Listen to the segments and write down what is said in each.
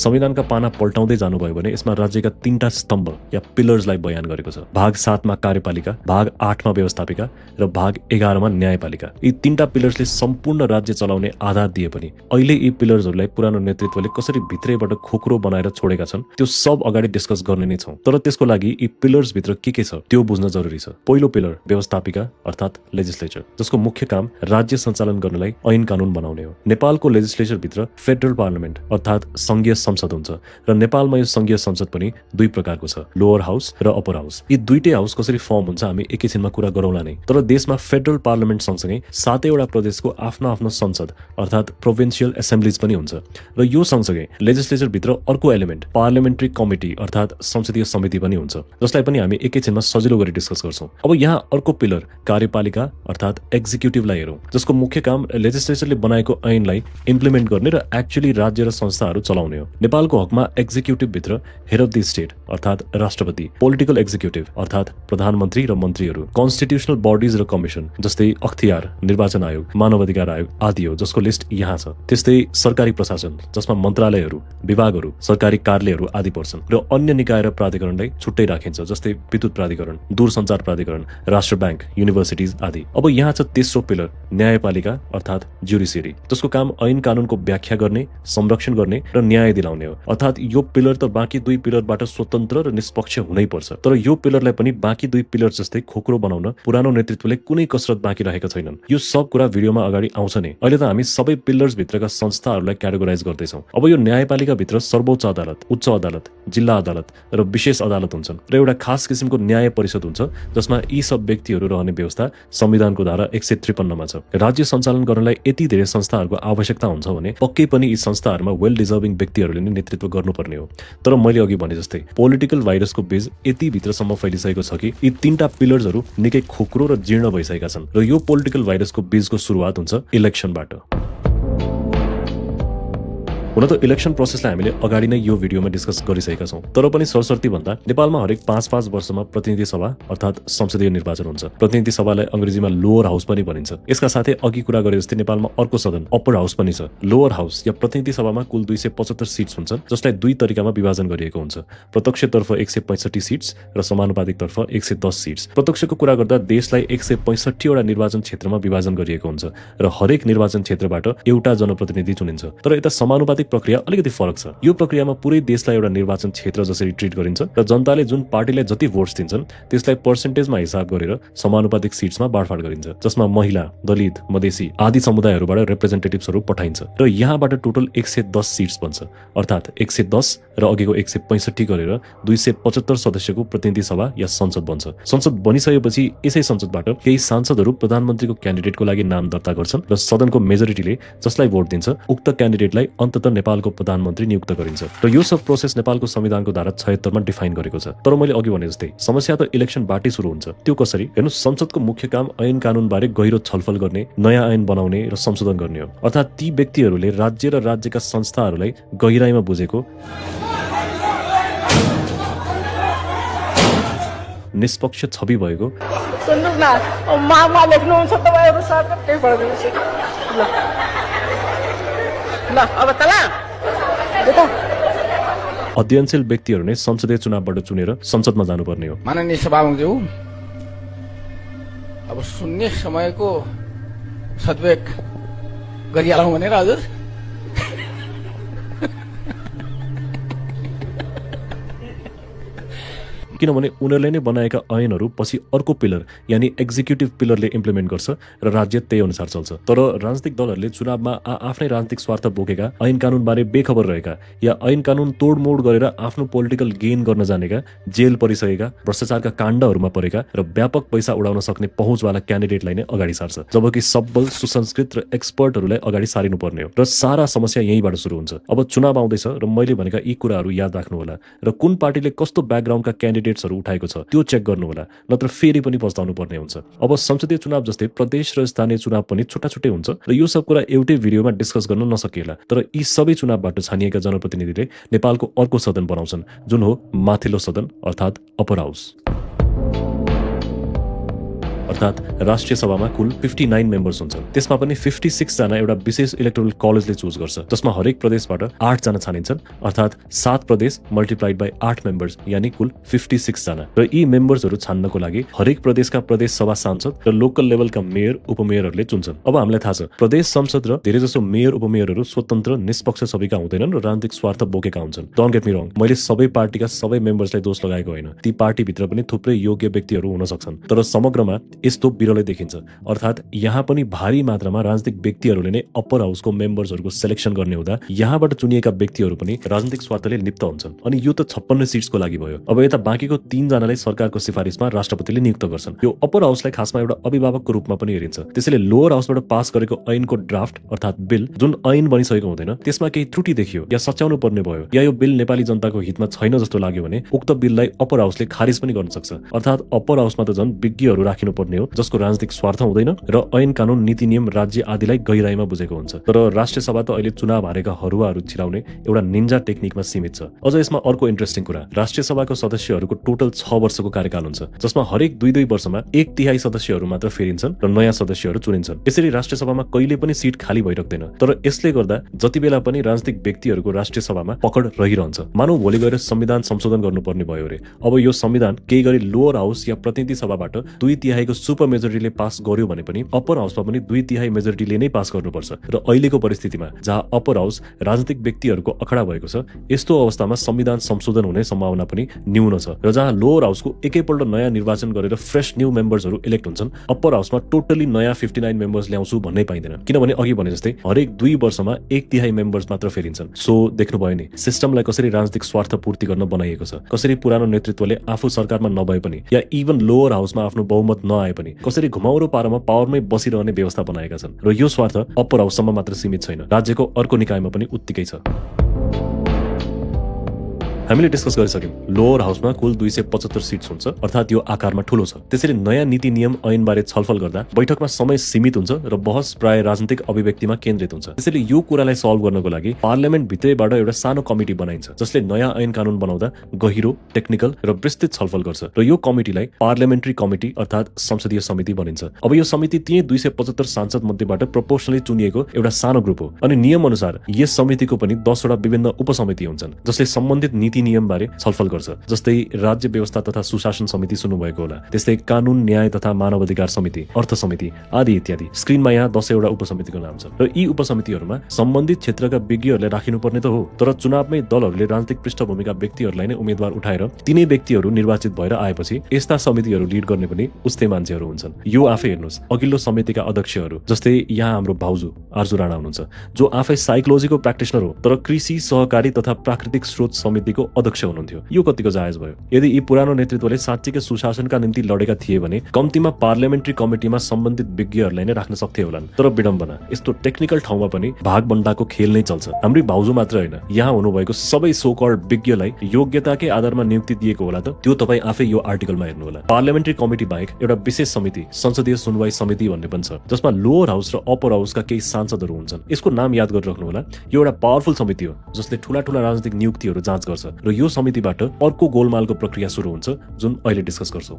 संविधानका पाना पल्टाउँदै जानुभयो भने यसमा राज्यका 3टा स्तम्भ या पिलर्सलाई बयान गरेको छ। भाग 7 मा कार्यपालिका, भाग 8 मा व्यवस्थापिका र भाग 11 मा न्यायपालिका। यी 3टा पिलर्सले सम्पूर्ण राज्य चलाउने आधार दिए पनि अहिले यी पिलर्सहरूलाई पुरानो नेतृत्वले कसरी भित्रैबाट खोक्रो बनाएर छोडेका छन् त्यो सब अगाडि डिस्कस गर्ने नै छौं। तर त्यसको लागि यी पिलर्स भित्र के छ त्यो बुझ्न जरुरी छ। पहिलो पिलर व्यवस्थापिका अर्थात लेजिस्लेचर, जसको मुख्य काम राज्य सञ्चालन गर्नलाई ऐन कानून बनाउने हो। नेपालको लेजिस्लेचर भित्र फेडरल पार्लियामेन्ट अर्थात संघीय संसद हुन्छ र नेपालमा यो संघीय संसद पनि दुई प्रकारको छ, लोअर हाउस र अप्पर हाउस। यी दुईटै हाउस कसरी फर्म हुन्छ हामी एकैछिनमा कुरा गरौँला नै। तर देशमा फेडरल पार्लियामेन्ट सँगसँगै 7वटा प्रदेशको आफ्नो आफ्नो संसद अर्थात प्रोभिन्सियल एसेम्ब्लिज पनि हुन्छ र यो सँगसँगै लेजिस्लेचर भित्र अर्को एलिमेन्ट पार्लियामेन्ट्री कमिटी अर्थात संसदीय समिति पनि हुन्छ, जसलाई पनि हामी एकैछिनमा सजिलो गरी डिस्कस गर्छौं। अब यहाँ अर्को पिलर कार्यपालिका अर्थात एक्जिक्युटिभलाई हेरौं, जसको मुख्य काम लेजिस्लेचरले बनाएको ऐनलाई इम्प्लिमेन्ट गर्ने र एक्चुअली राज्य र संस्थाहरू चलाउने हो। नेपालको हकमा एक्जिक्युटिभ भित्र हेड अफ द स्टेट अर्थात राष्ट्रपति, पोलिटिकल एक्जिक्युटिभ अर्थात प्रधानमन्त्री र मन्त्रीहरू, कन्स्टिट्युसनल बडिज र कमिसन जस्तै अख्तियार, निर्वाचन आयोग, मानव अधिकार आयोग आदि हो, जसको लिस्ट यहाँ छ। त्यस्तै सरकारी प्रशासन जसमा मन्त्रालयहरू, विभागहरू, सरकारी कार्यालयहरू आदि पर्छन् र अन्य निकाय र प्राधिकरणलाई छुट्टै राखिन्छ, जस्तै विद्युत प्राधिकरण, दूरसञ्चार प्राधिकरण, राष्ट्र ब्याङ्क, युनिभर्सिटिज आदि। अब यहाँ छ तेस्रो पिलर न्यायपालिका अर्थात ज्युडिसियरी, जसको काम ऐन कानूनको व्याख्या गर्ने, संरक्षण गर्ने र न्याय दिलाउने हो। अर्थात यो पिलर त बाँकी दुई पिलरबाट स्वतन्त्र र निष्पक्ष हुनै पर्छ। तर यो पिलरलाई पनि बाँकी दुई पिलर जस्तै खोक्रो बनाउन पुरानो नेतृत्वले कुनै कसरत बाँकी राखेका छैनन्। यो सब कुरा भिडियोमा अगाडि आउँछ नै। अहिले त हामी सबै पिलर्स भित्रका संस्थाहरूलाई क्याटेगोराइज गर्दैछौँ। अब यो न्यायपालिका भित्र सर्वोच्च अदालत, उच्च अदालत, जिल्ला अदालत र विशेष अदालत हुन्छन् र एउटा खास किसिमको न्याय परिषद हुन्छ, जसमा यी सब व्यक्तिहरू रहने व्यवस्था संविधानको धारा 153 मा छ। राज्य सञ्चालन गर्नलाई यति धेरै संस्थाहरूको आवश्यकता हुन्छ भने पक्कै पनि यी संस्थाहरूमा वेल डिजर्भिङ व्यक्तिहरूले नै नेतृत्व गर्नुपर्ने हो। तर मैले अघि भने जस्तै पोलिटिकल भाइरसको बीज यति भित्रसम्म फैलिसकेको छ कि यी 3टा पिलर्सहरू निकै खोक्रो र जीर्ण भइसकेका छन् र यो पोलिटिकल भाइरसको बीजको सुरुवात हुन्छ इलेक्सनबाट। हुन त इलेक्सन प्रोसेसलाई हामीले अगाडि नै यो भिडियोमा डिस्कस गरिसकेका छौं, तर पनि सरसर्ती भन्दा नेपालमा हरेक 5-5 वर्षमा प्रतिनिधि सभा अर्थात संसदीय निर्वाचन हुन्छ। प्रतिनिधि सभालाई अंग्रेजीमा लोअर हाउस पनि भनिन्छ। यसका साथै अघि कुरा गरे जस्तै नेपालमा अर्को सदन अप्पर हाउस पनि छ। लोअर हाउस या प्रतिनिधि सभामा कुल 275 सिट्स हुन्छन्, जसलाई दुई तरिकामा विभाजन गरिएको हुन्छ। प्रत्यक्षतर्फ 165 सिट्स र समानुपातिकतर्फ 110 सिट्स। प्रत्यक्षको कुरा गर्दा देशलाई 165 वटा निर्वाचन क्षेत्रमा विभाजन गरिएको हुन्छ र हरेक निर्वाचन क्षेत्रबाट एउटा जनप्रतिनिधि चुनिन्छ। तर यता समानुपातिक प्रक्रिया अलिकति फरक छ। यो प्रक्रियामा पुरै देशलाई एउटा निर्वाचन क्षेत्र जसरी ट्रिट गरिन्छ र जनताले जुन पार्टीलाई जति भोट्स दिन्छन् त्यसलाई पर्सेन्टेजमा हिसाब गरेर समानुपातिक सिट्समा बाँडफाँड गरिन्छ, जसमा महिला, दलित, मधेसी आदि समुदायहरूबाट रिप्रेजेन्टेटिभ्सहरू पठाइन्छ र यहाँबाट टोटल 110 सिट्स बन्छ। अर्थात 110 र अघिको 165 गरेर 275 सदस्यको प्रतिनिधि सभा या संसद बन्छ। संसद बनिसकेपछि यसै संसदबाट केही सांसदहरू प्रधानमन्त्रीको क्यान्डिडेटको लागि नाम दर्ता गर्छन् र सदनको मेजोरिटीले जसलाई भोट दिन्छ उक्त क्यान्डिडेटलाई अन्ततः नेपालको प्रधानमन्त्री नियुक्त गरिन्छ र यो सब प्रोसेस नेपालको संविधानको धारा 76 मा डिफाइन गरेको छ। तर मैले अघि भने जस्तै समस्या त इलेक्सनबाटै सुरु हुन्छ। त्यो कसरी? हेर्नुस्, संसदको मुख्य काम ऐन कानून बारे गहिरो छलफल गर्ने, नयाँ ऐन बनाउने र संशोधन गर्ने हो। अर्थात ती व्यक्तिहरूले राज्य र राज्यका संस्थाहरूलाई गहिराईमा बुझेको, निष्पक्ष छवि भएको सुन्नुस् न, मामा लेख्नुहुन्छ तपाईहरु साथै के भइदिन्छ ल अब तला देखो अध्ययनशील व्यक्तिहरू नै संसदीय चुनावबाट चुनेर संसदमा जानुपर्ने हो। माननीय सभामुखज्यू, अब सुन्ने समयको सद्विवेक गरिहालौँ भनेर हजुर किनभने उनीहरूले नै बनाएका ऐनहरू पछि अर्को पिलर यानी एक्जिक्युटिभ पिलरले इम्प्लिमेन्ट गर्छ र राज्य त्यही अनुसार चल्छ। तर राजनीतिक दलहरूले चुनावमा आफ्नै राजनीतिक स्वार्थ बोकेका, ऐन कानूनबारे बेखबर रहेका या ऐन कानून तोडमोड गरेर आफ्नो पोलिटिकल गेन गर्न जानेका, जेल परिसकेका, भ्रष्टाचारका काण्डहरूमा परेका र व्यापक पैसा उडाउन सक्ने पहुँचवाला क्यान्डिडेटलाई नै अगाडि सार्छ, जबकि सबल, सुसंस्कृत र एक्सपर्टहरूलाई अगाडि सारिनुपर्ने हो। र सारा समस्या यहीँबाट सुरु हुन्छ। अब चुनाव आउँदैछ र मैले भनेका यी कुराहरू याद राख्नु होला र कुन पार्टीले कस्तो ब्याकग्राउन्डका क्यान्डिडेट उठाएको छ त्यो चेक गर्नु होला, नत्र फेरि पनि पस्ताउनु पर्ने हुन्छ। अब संसदीय चुनाव जस्तै प्रदेश र स्थानीय चुनाव पनि छुट्टा छुट्टै हुन्छ र यो सब कुरा एउटै भिडियोमा डिस्कस गर्न नसकिएला। तर यी सबै चुनावबाट छानिएका जनप्रतिनिधिले नेपालको अर्को सदन बनाउँछन्, जुन हो माथिल्लो सदन अर्थात अप्पर हाउस। अर्थात् राष्ट्रिय सभामा कुल 59 मेम्बर्स हुन्छन्। त्यसमा पनि 56 जना एउटा विशेष इलेक्टोरल कलेजले चुज गर्छ, जसमा हरेक प्रदेशबाट 8 जना छानिन्छन्, अर्थात् 7 प्रदेश मल्टिप्लाइड बाइ 8 मेम्बर्स यानी कुल 56 जना। र यी मेम्बर्सहरू छान्नको लागि हरेक प्रदेशका प्रदेश सभा सांसद र लोकल लेभलका मेयर उपमेयरहरूले चुन्छन्। अब हामीलाई थाहा छ प्रदेश संसद र धेरैजसो मेयर उपमेयरहरू स्वतन्त्र निष्पक्ष सबैका हुँदैनन् र राजनीतिक स्वार्थ बोकेका हुन्छन्। डोन्ट गेट मी रङ, मैले सबै पार्टीका सबै मेम्बर्सलाई दोष लगाएको होइन। ती पार्टीभित्र पनि थुप्रै योग्य व्यक्तिहरू हुन सक्छन्, तर समग्रमा यस्तो बिरलै देखिन्छ। अर्थात् यहाँ पनि भारी मात्रामा राजनीतिक व्यक्तिहरूले नै अप्पर हाउसको मेम्बर्सहरूको सिलेक्सन गर्ने हुँदा यहाँबाट चुनिएका व्यक्तिहरू पनि राजनीतिक स्वार्थले लिप्त हुन्छन्। अनि यो त 56 सिट्सको लागि भयो। अब यता बाँकीको 3 जनालाई सरकारको सिफारिसमा राष्ट्रपतिले नियुक्त गर्छन्। यो अप्पर हाउसलाई खासमा एउटा अभिभावकको रूपमा पनि हेरिन्छ। त्यसैले लोअर हाउसबाट पास गरेको ऐनको ड्राफ्ट अर्थात् बिल जुन ऐन बनिसकेको हुँदैन त्यसमा केही त्रुटि देखियो या सच्याउनु पर्ने भयो या यो बिल नेपाली जनताको हितमा छैन जस्तो लाग्यो भने उक्त बिललाई अप्पर हाउसले खारिज पनि गर्न सक्छ। अर्थात् अप्पर हाउसमा त झन् विज्ञहरू राखिनु पर्ने हो जसको राजनीतिक स्वार्थ हुँदैन र ऐन कानून नीति नियम राज्य आदिलाई गहिराईमा बुझेको हुन्छ। तर राष्ट्रिय सभा त अहिले चुनाव हारेका हरुवाहरू छिराउने एउटा निन्जा टेक्निकमा सीमित छ। अझ यसमा अर्को इन्ट्रेस्टिङ कुरा, राष्ट्रिय सभाको सदस्यहरूको टोटल 6 वर्षको कार्यकाल हुन्छ, जसमा हरेक 2-2 वर्षमा 1/3 सदस्यहरू मात्र फेरिन्छन् र नयाँ सदस्यहरू चुनिन्छन्। यसरी राष्ट्रिय सभामा कहिले पनि सिट खाली भइरहँदैन। तर यसले गर्दा जति बेला पनि राजनीतिक व्यक्तिहरूको राष्ट्रिय सभामा पकड रहिरहन्छ। मानौ भोलि गएर संविधान संशोधन गर्नुपर्ने भयो रे, अब यो संविधान केही गरी लोअर हाउस या प्रतिनिधि सभाबाट 2/3 को सुपर मेजोरिटीले पास गर्यो भने पनि अप्पर हाउसमा पनि 2/3 मेजोरिटीले नै पास गर्नुपर्छ। र अहिलेको परिस्थितिमा जहाँ अप्पर हाउस राजनीतिक व्यक्तिहरूको अखडा भएको छ, यस्तो अवस्थामा संविधान संशोधन हुने सम्भावना पनि न्यून छ। र जहाँ लोअर हाउसको एकैपल्ट नयाँ निर्वाचन गरेर फ्रेश न्यू मेम्बर्सहरू इलेक्ट हुन्छन्, अप्पर हाउसमा टोटली नयाँ 59 मेम्बर्स ल्याउँछु भन्नै पाइँदैन, किनभने अघि भने जस्तै हरेक 2 वर्षमा 1/3 मेम्बर्स मात्र फेरिन्छन्। सो देख्नुभयो नि सिस्टमलाई कसरी राजनीतिक स्वार्थ पूर्ति गर्न बनाइएको छ, कसरी पुरानो नेतृत्वले आफू सरकारमा नभए पनि या इभन लोअर हाउसमा आफ्नो बहुमत नआए पनि कसरी घुमाउरो पारामा पावरमै बसिरहने व्यवस्था बनाएका छन्। र यो स्वार्थ अप्पर हाउससम्म मात्र सीमित छैन, राज्यको अर्को निकायमा पनि उत्तिकै छ। हामीले डिस्कस गरिसक्यौं लोअर हाउसमा कुल 275 सिट्स हुन्छ, अर्थात् यो आकारमा ठूलो छ। त्यसैले नयाँ नीति नियम ऐनबारे छलफल गर्दा बैठकमा समय सीमित हुन्छ र बहस प्राय राजनीतिक अभिव्यक्तिमा केन्द्रित हुन्छ। त्यसैले यो कुरालाई सल्भ गर्नको लागि पार्लियामेन्ट भित्रैबाट एउटा सानो कमिटी बनाइन्छ जसले नयाँ ऐन कानून बनाउँदा गहिरो, टेक्निकल र विस्तृत छलफल गर्छ। र यो कमिटीलाई पार्लियामेन्ट्री कमिटी अर्थात् संसदीय समिति भनिन्छ। अब यो समिति ती 275 सांसद मध्येबाट प्रोपोर्सनली चुनिएको एउटा सानो ग्रुप हो। अनि नियम अनुसार यस समितिको पनि 10 वटा विभिन्न उपसमिति हुन्छन् जसले सम्बन्धित नीति नियम बारे छलफल गर्छ। जस्तै राज्य व्यवस्था तथा सुशासन समिति सुन्नुभएको होला, त्यस्तै कानून न्याय तथा मानव अधिकार समिति, अर्थ समिति आदि इत्यादि। स्क्रिनमा यहाँ 10 वटा उपसमितिको नाम छ र यी उपसमितिहरूमा सम्बन्धित क्षेत्रका विज्ञहरूले राखिनुपर्ने त हो, तर चुनावमै दलहरूले राजनीतिक पृष्ठभूमिका व्यक्तिहरूलाई नै उम्मेदवार उठाएर तिनै व्यक्तिहरू निर्वाचित भएर आएपछि यस्ता समितिहरू लिड गर्ने पनि उस्तै मान्छेहरू हुन्छन्। यो आफै हेर्नुहोस्, अघिल्लो समितिका अध्यक्षहरू जस्तै यहाँ हाम्रो भाउजू आर्जु राणा हुनुहुन्छ, जो आफै साइकोलोजीको प्र्याक्टिसनर हो तर कृषि सहकारी तथा प्राकृतिक स्रोत समितिको अध्यक्ष हुनुहुन्थ्यो। यो कतिको जायज भयो? यदि यी पुरानो नेतृत्वले साँच्चीकै सुशासनका निम्ति लडेका थिए भने कम्तीमा पार्लियामेन्ट्री कमिटीमा सम्बन्धित विज्ञहरूलाई नै राख्न सक्थे होलान्। तर विडम्बना, यस्तो टेक्निकल ठाउँमा पनि भागबण्डाको खेल नै चल्छ। हाम्रै भाउजू मात्र होइन, यहाँ हुनुभएको सबै सो कल्ड विज्ञलाई योग्यताकै आधारमा नियुक्ति दिएको होला त त्यो तपाईँ आफै यो आर्टिकलमा हेर्नु होला। पार्लियामेन्ट्री कमिटी बाहेक एउटा विशेष समिति संसदीय सुनवाई समिति भन्ने पनि छ, जसमा लोअर हाउस र अप्पर हाउसका केही सांसदहरू हुन्छन्। यसको नाम याद गरिराख्नु होला। यो एउटा पावरफुल समिति हो जसले ठूला ठूला राजनीतिक नियुक्तिहरू जाँच गर्छ र यो समितिबाट अर्को गोलमालको प्रक्रिया सुरु हुन्छ जुन अहिले डिस्कस गर्छौं।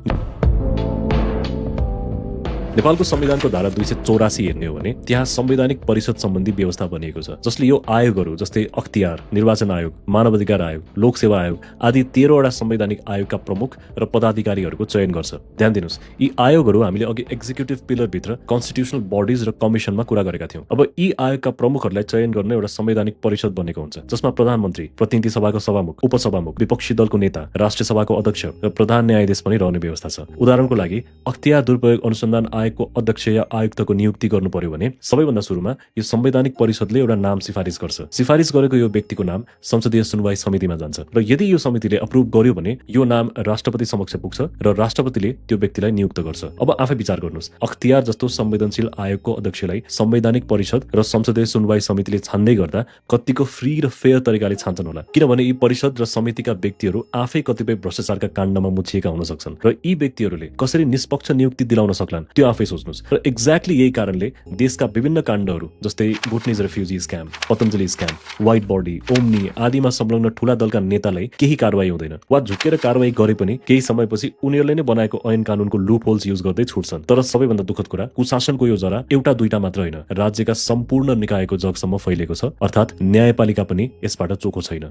नेपालको संविधानको धारा 284 हेर्ने हो भने त्यहाँ संवैधानिक परिषद सम्बन्धी व्यवस्था बनिएको छ, जसले यो आयोगहरू जस्तै अख्तियार, निर्वाचन आयोग, मानव अधिकार आयोग, लोक सेवा आयोग आदि 13 वटा संवैधानिक आयोगका प्रमुख र पदाधिकारीहरूको चयन गर्छ। ध्यान दिनुस्, यी आयोगहरू हामीले अघि एक्जिक्युटिभ पिलर भित्र कन्स्टिट्युशनल बडिज र कमिसनमा कुरा गरेका थियौं। अब यी आयोगका प्रमुखहरूलाई चयन गर्ने एउटा संवैधानिक परिषद बनेको हुन्छ, जसमा प्रधानमन्त्री, प्रतिनिधि सभाको सभामुख, उपसभामुख, विपक्षी दलको नेता, राष्ट्रिय सभाको अध्यक्ष र प्रधान न्यायाधीश पनि रहने व्यवस्था छ। उदाहरणको लागि अख्तियार दुरुपयोग अनुसन्धान आयोगको अध्यक्ष या आयुक्तको नियुक्ति गर्नु पर्यो भने सबैभन्दा सुरुमा यो संवैधानिक परिषदले एउटा नाम सिफारिस गर्छ। सिफारिस गरेको यो व्यक्तिको नाम संसदीय सुनवाई समितिमा जान्छ र यदि यो समितिले अप्रुभ गर्यो भने यो नाम राष्ट्रपति समक्ष पुग्छ र राष्ट्रपतिले त्यो व्यक्तिलाई नियुक्त गर्छ। अब आफै विचार गर्नुहोस्, अख्तियार जस्तो संवेदनशील आयोगको अध्यक्षलाई संवैधानिक परिषद र संसदीय सुनवाई समितिले छान्दै गर्दा कतिको फ्री र फेयर तरिकाले छान्छन् होला, किनभने यी परिषद र समितिका व्यक्तिहरू आफै कतिपय भ्रष्टाचारका काण्डमा मुछिएका हुन सक्छन् र यी व्यक्तिहरूले कसरी निष्पक्ष नियुक्ति दिलाउन सक्लान् त्यो आफै सोच्नुहोस्। र एक्ज्याक्टली यही कारणले देशका विभिन्न काण्डहरू जस्तै Bhutanese refugee scam, Patanjali scam, wide body, Omni आदिमा संलग्न ठूला दलका नेतालाई केही कारवाही हुँदैन वा झुक्केर कारवाही गरे पनि केही समयपछि उनीहरूले नै बनाएको ऐन कानूनको लूप होल्स युज गर्दै छुट्छन्। तर सबैभन्दा दुःखद कुरा, कुशासनको यो जरा एउटा दुईटा मात्र होइन, राज्यका सम्पूर्ण निकायको जगसम्म फैलेको छ। अर्थात् न्यायपालिका पनि यसबाट चोखो छैन।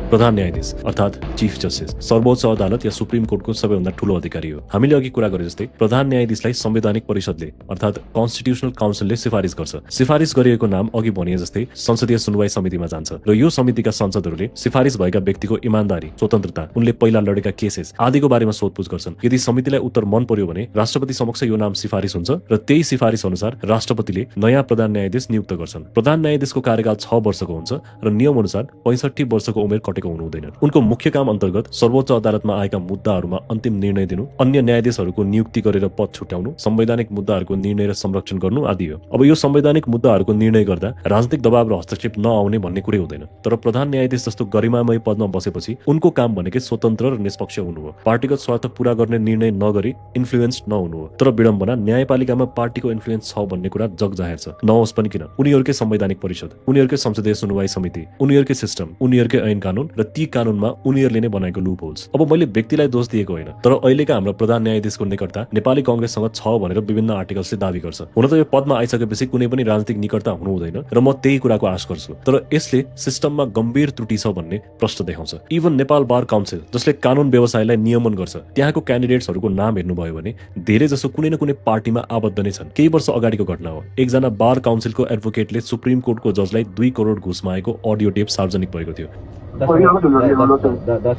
प्रधान न्यायाधीश अर्थात् चीफ जस्टिस सर्वोच्च अदालत या सुप्रिम कोर्टको सबैभन्दा ठूलो अधिकारी हो। हामीले अघि कुरा गरे जस्तै प्रधान न्यायाधीशलाई संवैधानिक परिषदले अर्थात् कन्स्टिट्युसनल काउन्सिलले सिफारिस गर्छ। सिफारिस गरिएको नाम अघि भनिए जस्तै संसदीय सुनवाई समितिमा जान्छ र यो समितिका सांसदहरूले सिफारिस भएका व्यक्तिको इमानदारी, स्वतन्त्रता, उनले पहिला लडेका केसेस आदिको बारेमा सोधपुछ गर्छन्। यदि समितिलाई उत्तर मन पर्यो भने राष्ट्रपति समक्ष यो नाम सिफारिस हुन्छ र त्यही सिफारिस अनुसार राष्ट्रपतिले नयाँ प्रधान न्यायाधीश नियुक्त गर्छन्। प्रधान न्यायाधीशको कार्यकाल 6 वर्षको हुन्छ र नियम अनुसार 65 वर्षको उमेर कटेको हुनु हुँदैन। उनको मुख्य काम अन्तर्गत सर्वोच्च अदालतमा आएका मुद्दाहरूमा अन्तिम निर्णय दिनु, अन्य न्यायाधीशहरूको नियुक्ति गरेर पद छुट्याउनु, संवैधानिक मुद्दाहरूको निर्णय र संरक्षण गर्नु आदि हो। अब यो संवैधानिक मुद्दाहरूको निर्णय गर्दा राजनीतिक दबाव र हस्तक्षेप नआउने भन्ने कुरै हुँदैन। तर प्रधान न्यायाधीश जस्तो गरिमामय पदमा बसेपछि उनको काम भनेकै स्वतन्त्र र निष्पक्ष हुनु हो। पार्टीगत स्वार्थ पूरा गर्ने निर्णय नगरी इन्फ्लुएन्स नहुनु हो। तर विडम्बना, न्यायपालिकामा पार्टीको इन्फ्लुएन्स छ भन्ने कुरा जग जाहेर छ। नहोस् पनि किन, उनीहरूकै संवैधानिक परिषद, उनीहरूकै संसदीय सुनवाई समिति, उनीहरूकै सिस्टम, उनीहरूकै ऐन कानून र ती कानूनमा उनीहरूले नै बनाएको लूप होल्स। अब मैले व्यक्तिलाई दोष दिएको होइन, तर अहिलेका हाम्रो प्रधान न्यायाधीशको निकटता नेपाली कांग्रेससँग छ भनेर विभिन्न आर्टिकल्सले दावी गर्छ। हुन त यो पदमा आइसकेपछि कुनै पनि राजनीतिक निकटता हुनु हुँदैन र म त्यही कुराको आश गर्छु। तर यसले सिस्टममा गम्भीर त्रुटि छ भन्ने प्रश्न देखाउँछ। इभन नेपाल बार काउन्सिल जसले कानून व्यवसायलाई नियमन गर्छ, त्यहाँको क्यान्डिडेट्सहरूको नाम हेर्नुभयो भने धेरै जसो कुनै न कुनै पार्टीमा आबद्ध नै छन्। केही वर्ष अगाडिको घटना हो, एकजना बार काउन्सिलको एडभोकेटले सुप्रिम कोर्टको जजलाई 2 करोड घुस मागेको अडियो टेप सार्वजनिक भएको थियो। 10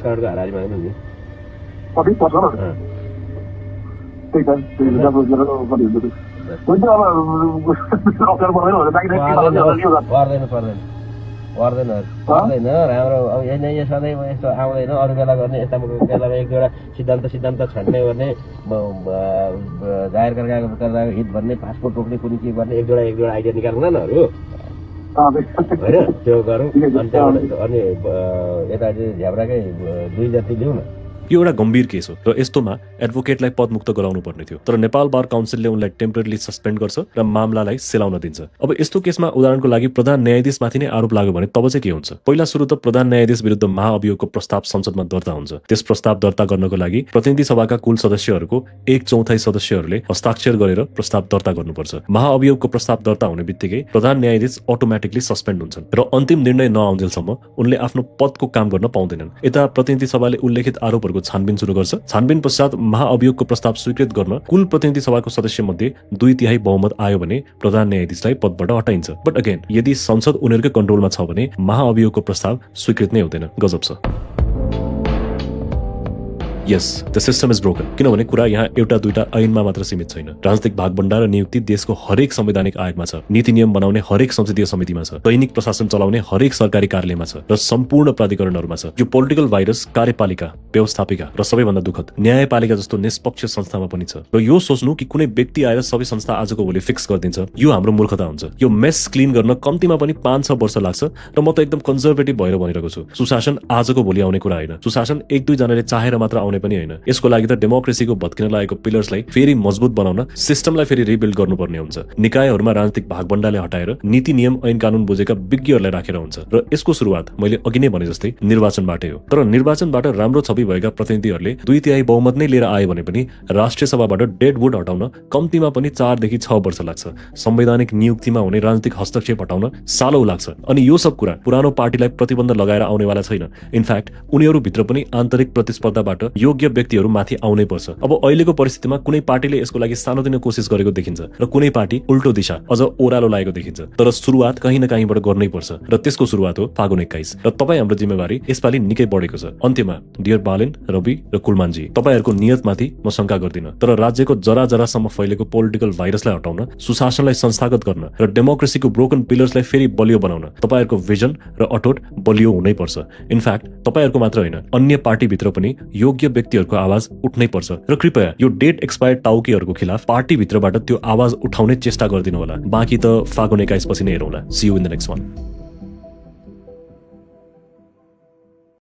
करोड़ का हराज मांगे होंगे अभी पता ना ठीक है जब जरा कोही त अब अफर बनायो भने बाइक पर्दैन राम्रो। अब यहाँ सधैँ यस्तो आउँदैन, अरू बेला गर्ने यस्ता बेलामा एक दुईवटा सिद्धान्त छान्ने गर्ने, जाहेर करका हित भन्ने, पासपोर्ट रोक्ने, कुनै के गर्ने, एक दुईवटा आइडिया निकाल्नु न अरू होइन, त्यो गरौँ। अनि यता झ्याब्राकै 2 जति लिउँ न। यो एउटा गम्भीर केस हो र यस्तोमा एडभोकेटलाई पदमुक्त गराउनु पर्ने थियो, तर नेपाल बार काउन्सिलले उनलाई टेम्परेरीली सस्पेन्ड गर्छ र मामलालाई सेलाउन दिन्छ। अब यस्तो केसमा उदाहरणको लागि प्रधान न्यायाधीशमाथि नै आरोप लाग्यो भने तब चाहिँ के हुन्छ? पहिला सुरु त प्रधान न्यायाधीश विरुद्ध महाअभियोगको प्रस्ताव संसदमा दर्ता हुन्छ। त्यस प्रस्ताव दर्ता गर्नको लागि प्रतिनिधि सभाका कुल सदस्यहरूको 1/4 सदस्यहरूले हस्ताक्षर गरेर प्रस्ताव दर्ता गर्नुपर्छ। महाअभियोगको प्रस्ताव दर्ता हुने बित्तिकै प्रधान न्यायाधीश अटोमेटिकली सस्पेन्ड हुन्छन् र अन्तिम निर्णय नआउन्जेलसम्म उनले आफ्नो पदको काम गर्न पाउँदैनन्। यता प्रतिनिधि सभाले उल्लेखित आरोपहरूको छानबिन सुरु गर्छ। छानबिन पश्चात महाअभियोगको प्रस्ताव स्वीकृत गर्न कुल प्रतिनिधि सभाको सदस्य मध्ये 2/3 बहुमत आयो भने प्रधान न्यायाधीशलाई पदबाट हटाइन्छ। बट अगेन, यदि संसद उनीहरूकै कन्ट्रोलमा छ भने महाअभियोगको प्रस्ताव स्वीकृत नै हुँदैन। गजब छ। यस, द सिस्टम इज ब्रोकन। किनभने कुरा यहाँ एउटा दुईटा ऐनमा मात्र सीमित छैन। राजनीतिक भागभण्डा र नियुक्ति देशको हरेक संवैधानिक आयोगमा छ, नीति नियम बनाउने हरेक संसदीय समितिमा छ, दैनिक प्रशासन चलाउने हरेक सरकारी कार्यालयमा छ र सम्पूर्ण प्राधिकरणहरूमा छ। यो पोलिटिकल भाइरस कार्यपालिका, व्यवस्थापिका र सबैभन्दा दुःखद न्यायपालिका जस्तो निष्पक्ष संस्थामा पनि छ। र यो सोच्नु कि कुनै व्यक्ति आएर सबै संस्था आजको भोलि फिक्स गरिदिन्छ, यो हाम्रो मूर्खता हुन्छ। यो मेस क्लिन गर्न कम्तीमा पनि 5-6 वर्ष लाग्छ र म त एकदम कन्जर्भेटिभ भएर भनिरहेको छु। सुशासन आजको भोलि आउने कुरा होइन। सुशासन 1-2 जनाले चाहेर मात्र आउने पनि होइन। यसको लागि त डेमोक्रेसीको भत्किन लागेको पिलर्सलाई फेरि मजबुत बनाउन सिस्टमलाई फेरि रिबिल्ड गर्नुपर्ने हुन्छ। निकायहरूमा राजनीतिक भागभण्डाले हटाएर नीति नियम ऐन कानून बुझेका विज्ञहरूलाई राखेर हुन्छ। र यसको सुरुवात मैले अघि नै भने जस्तै निर्वाचनबाटै हो। तर निर्वाचनबाट राम्रो छवि भएका प्रतिनिधिहरूले 2/3 बहुमत नै लिएर आए भने पनि राष्ट्रिय सभाबाट डेड वुड हटाउन कम्तीमा पनि 4 देखि 6 वर्ष लाग्छ। संवैधानिक नियुक्तिमा हुने राजनीतिक हस्तक्षेप हटाउन सालौं लाग्छ। अनि यो सब कुरा पुरानो पार्टीलाई प्रतिबन्ध लगाएर आउनेवाला छैन। इनफ्याक्ट उनीहरूभित्र पनि आन्तरिक प्रतिस्पर्धाबाट योग्य व्यक्तिहरू माथि आउनै पर्छ। अब अहिलेको परिस्थितिमा कुनै पार्टीले यसको लागि सानोतिनो कोसिस गरेको देखिन्छ र कुनै पार्टी उल्टो दिशा अझ ओह्रालो लागेको देखिन्छ। तर सुरुवात कहीँ न कहीँबाट गर्नै पर्छ र त्यसको सुरुवात हो फागुन 21 र तपाईँ हाम्रो जिम्मेवारी यसपालि निकै बढेको छ। अन्त्यमा डियर बालेन, रवि र कुलमानजी, तपाईँहरूको नियतमाथि म शंका गर्दिन, तर राज्यको जराजरासम्म फैलेको पोलिटिकल भाइरसलाई हटाउन, सुशासनलाई संस्थागत गर्न र डेमोक्रेसीको ब्रोकन पिलर्सलाई फेरि बलियो बनाउन तपाईँहरूको भिजन र अटोट बलियो हुनै पर्छ। इनफ्याक्ट तपाईँहरूको मात्र होइन, अन्य पार्टीभित्र पनि योग्य व्यक्तिहरूको आवाज उठ्नै पर्छ र कृपया यो डेट एक्सपायर्ड टाउकीहरूको खिलाफ पार्टीभित्रबाट त्यो आवाज उठाउने चेष्टा गरिदिनु होला। बाँकी त फागुन 21 पछि नै हेरौँला। See you in the next one.